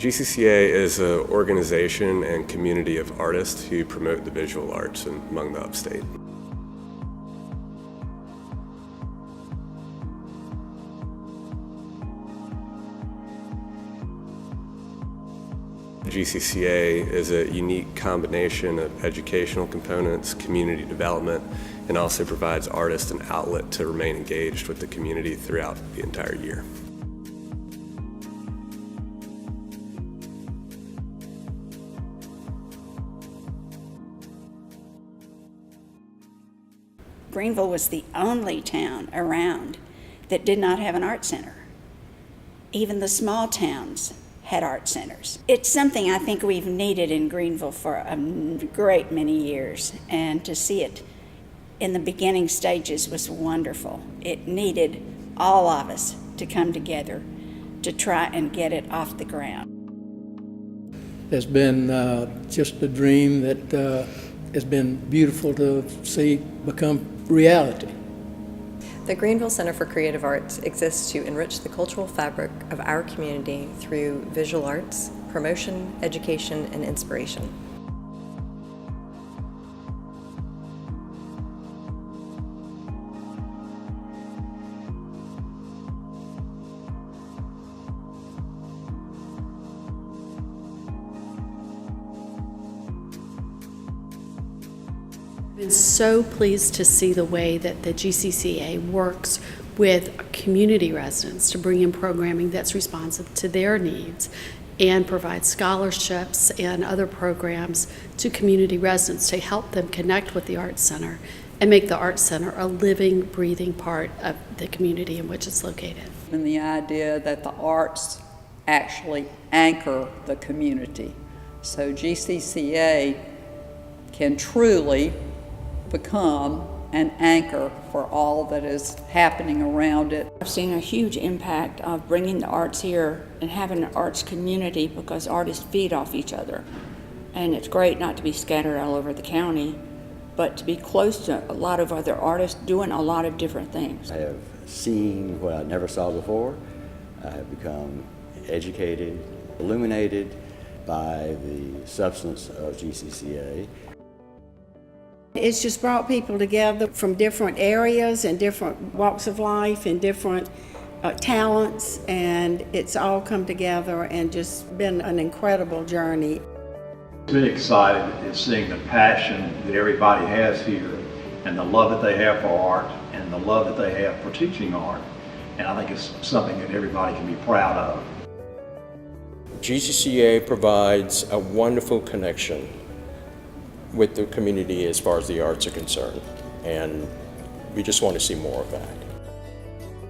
GCCA is an organization and community of artists who promote the visual arts among the upstate. GCCA is a unique combination of educational components, community development, and also provides artists an outlet to remain engaged with the community throughout the entire year. Greenville was the only town around that did not have an art center. Even the small towns had art centers. It's something I think we've needed in Greenville for a great many years, and to see it in the beginning stages was wonderful. It needed all of us to come together to try and get it off the ground. It's been just a dream that has been beautiful to see become reality. The Greenville Center for Creative Arts exists to enrich the cultural fabric of our community through visual arts, promotion, education, and inspiration. I've been so pleased to see the way that the GCCA works with community residents to bring in programming that's responsive to their needs and provide scholarships and other programs to community residents to help them connect with the Arts Center and make the Arts Center a living, breathing part of the community in which it's located. And the idea that the arts actually anchor the community. So GCCA can truly become an anchor for all that is happening around it. I've seen a huge impact of bringing the arts here and having an arts community, because artists feed off each other. And it's great not to be scattered all over the county, but to be close to a lot of other artists doing a lot of different things. I have seen what I never saw before. I have become educated, illuminated by the substance of GCCA. It's just brought people together from different areas and different walks of life and different talents, and it's all come together and just been an incredible journey. I'm really excited at seeing the passion that everybody has here and the love that they have for art and the love that they have for teaching art, and I think it's something that everybody can be proud of. GCCA provides a wonderful connection with the community as far as the arts are concerned, and we just want to see more of that.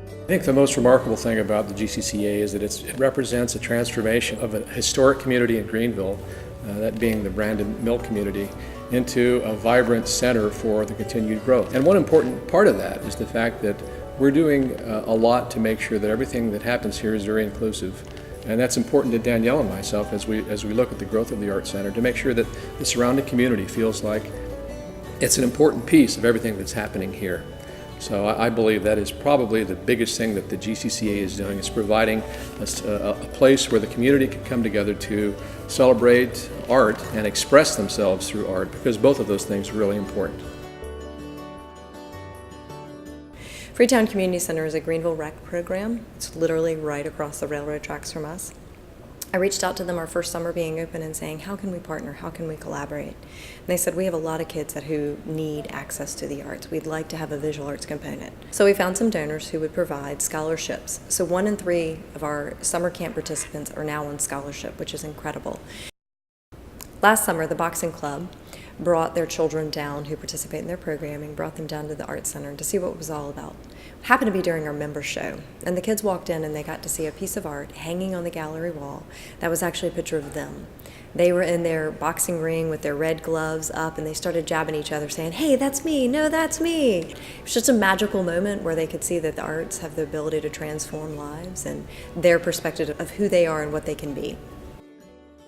I think the most remarkable thing about the GCCA is that it represents a transformation of a historic community in Greenville, that being the Brandon Mill community, into a vibrant center for the continued growth. And one important part of that is the fact that we're doing a lot to make sure that everything that happens here is very inclusive. And that's important to Danielle and myself as we look at the growth of the Arts Center, to make sure that the surrounding community feels like it's an important piece of everything that's happening here. So I believe that is probably the biggest thing that the GCCA is doing, is providing a place where the community can come together to celebrate art and express themselves through art, because both of those things are really important. Freetown Community Center is a Greenville rec program. It's literally right across the railroad tracks from us. I reached out to them our first summer being open and saying, how can we partner? How can we collaborate? And they said, we have a lot of kids who need access to the arts. We'd like to have a visual arts component. So we found some donors who would provide scholarships. So 1 in 3 of our summer camp participants are now on scholarship, which is incredible. Last summer, the boxing club brought their children down who participate in their programming, brought them down to the Arts Center to see what it was all about. It happened to be during our member show, and the kids walked in and they got to see a piece of art hanging on the gallery wall that was actually a picture of them. They were in their boxing ring with their red gloves up, and they started jabbing each other saying, hey, that's me, no, that's me. It was just a magical moment where they could see that the arts have the ability to transform lives and their perspective of who they are and what they can be.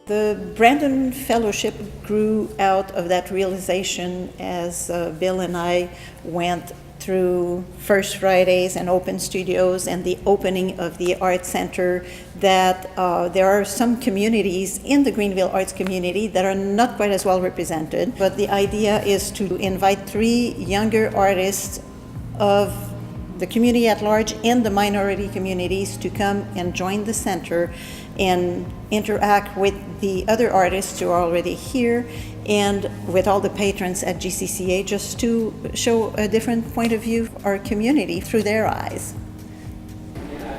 The Brandon Fellowship grew out of that realization as Bill and I went through First Fridays and Open Studios and the opening of the Art Center, that there are some communities in the Greenville arts community that are not quite as well represented. But the idea is to invite 3 younger artists of the community at large and the minority communities to come and join the center and interact with the other artists who are already here and with all the patrons at GCCA, just to show a different point of view of our community through their eyes.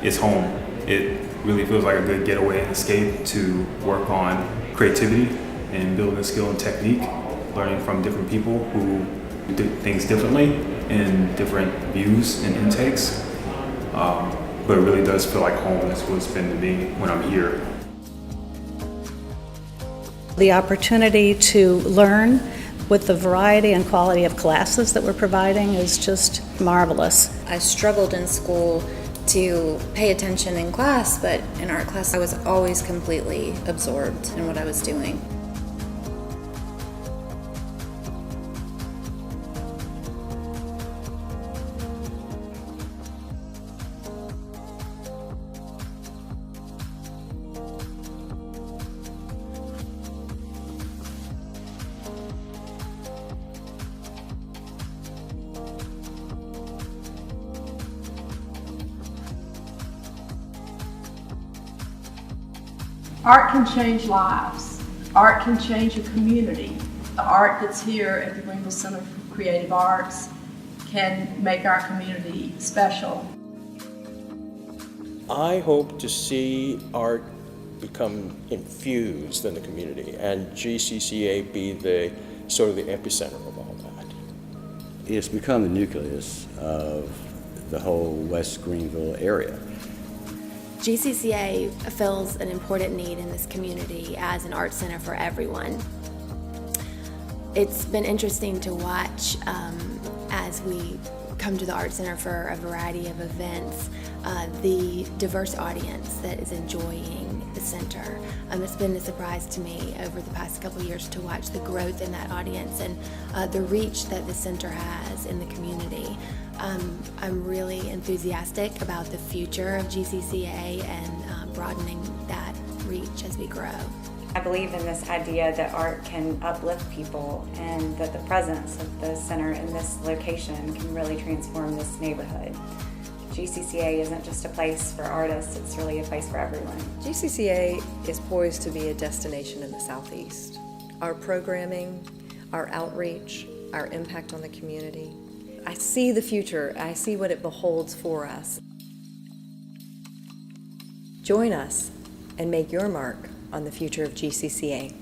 It's home. It really feels like a good getaway and escape to work on creativity and building skill and technique, learning from different people who do things differently and different views and intakes. But it really does feel like home. That's what it's been to me when I'm here. The opportunity to learn with the variety and quality of classes that we're providing is just marvelous. I struggled in school to pay attention in class, but in art class I was always completely absorbed in what I was doing. Art can change lives. Art can change a community. The art that's here at the Greenville Center for Creative Arts can make our community special. I hope to see art become infused in the community and GCCA be the sort of the epicenter of all that. It's become the nucleus of the whole West Greenville area. GCCA fills an important need in this community as an art center for everyone. It's been interesting to watch as we come to the Art Center for a variety of events, the diverse audience that is enjoying the center. It's been a surprise to me over the past couple of years to watch the growth in that audience and the reach that the center has in the community. I'm really enthusiastic about the future of GCCA and broadening that reach as we grow. I believe in this idea that art can uplift people and that the presence of the center in this location can really transform this neighborhood. GCCA isn't just a place for artists, it's really a place for everyone. GCCA is poised to be a destination in the Southeast. Our programming, our outreach, our impact on the community. I see the future, I see what it beholds for us. Join us and make your mark on the future of GCCA.